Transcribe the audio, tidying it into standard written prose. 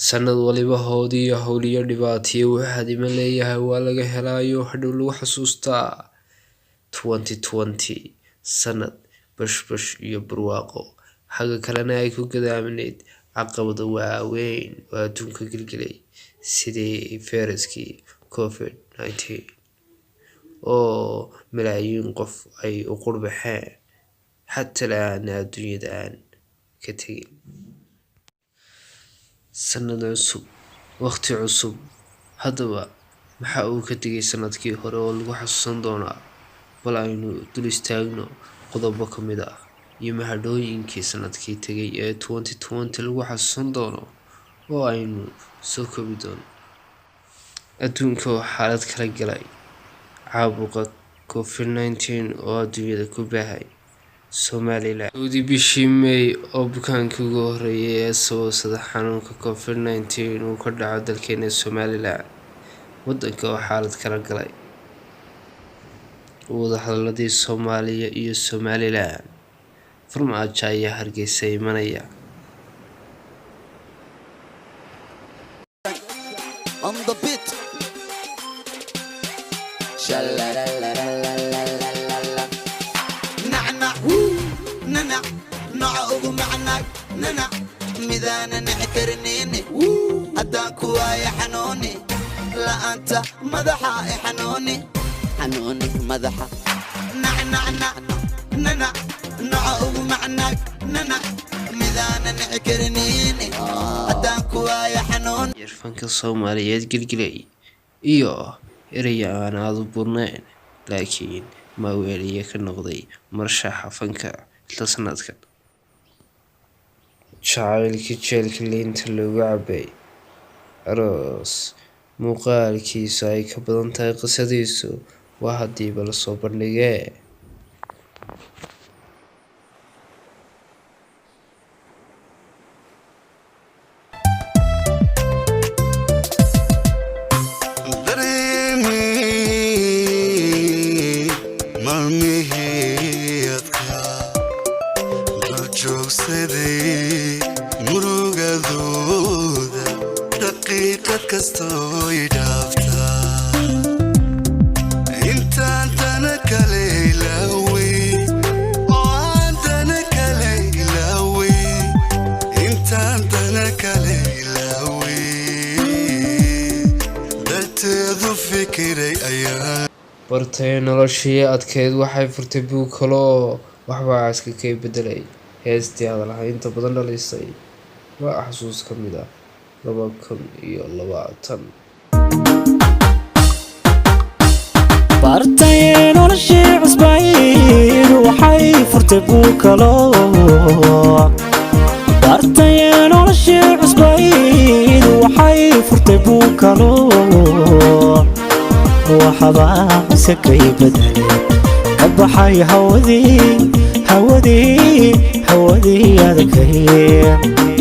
sanad waliba hoodiyo howliyo dhibaatiyo waxaad ima leeyahay waa laga helaayo hadhow lagu xasuustaa 2020 sanad bashbash iyo barwaaqo xagga kalena ay ku gadaaminayd caqabado waaweyn oo adduunka gilgilay sidii fayraskii COVID-19 oo malaayiin qof ay u qurbaxeen حتى الآن الدنيا الآن كتير سنة عصب وقت عصب هذا محاو كتير سنة كي هرول وحسن دونا ولا إنه دلستاغنا قضبة كمدا يمهدوين كي سنة كي تجي 2020 الوحسن دونا وإنه سوق بدون أدونكو حالات كرجلاي عابقة COVID-19 أو الدنيا كبرهاي Somaliland ودي بشيمي أو بكان كجوهرية سو صدحانو كوفيد-19 وكرد عدل كين Somaliland ودك حالة كرجلاي وضح الذي Somalia iyo Somaliland فرما جاي هرجيسي منايا on the beat ننع نعوض معنا ننع ميدانا نعكرنيني أداكو يا حنوني لا أنت مدحا حنوني حنوني مدحا ننع نعوض معنا ننع ميدانا نعكرنيني أداكو يا حنوني يرفنك الصوماليات قلقلي إيوه إريا أنا أضبرنين لكن ما ويلي كنقضي مرشحة فنكا لسنادك جعلك جيلك اللي انت اللي عبي أروس muuqaalkii ay ka badan tahay qisadiisu waa hadiiba la soo bandhigay bartay noloshii adkeed waxay furtay buug kale oo waxba iska ka bedelay heestii hadal inta badan dhalisay waa xasuus ka mid ah 2020 bartay noloshii cusbay waxay furtay buug kale bartay noloshii cusbay waxay furtay buug kale وحبا سكي بدلي كبحي هودي هذا كهيم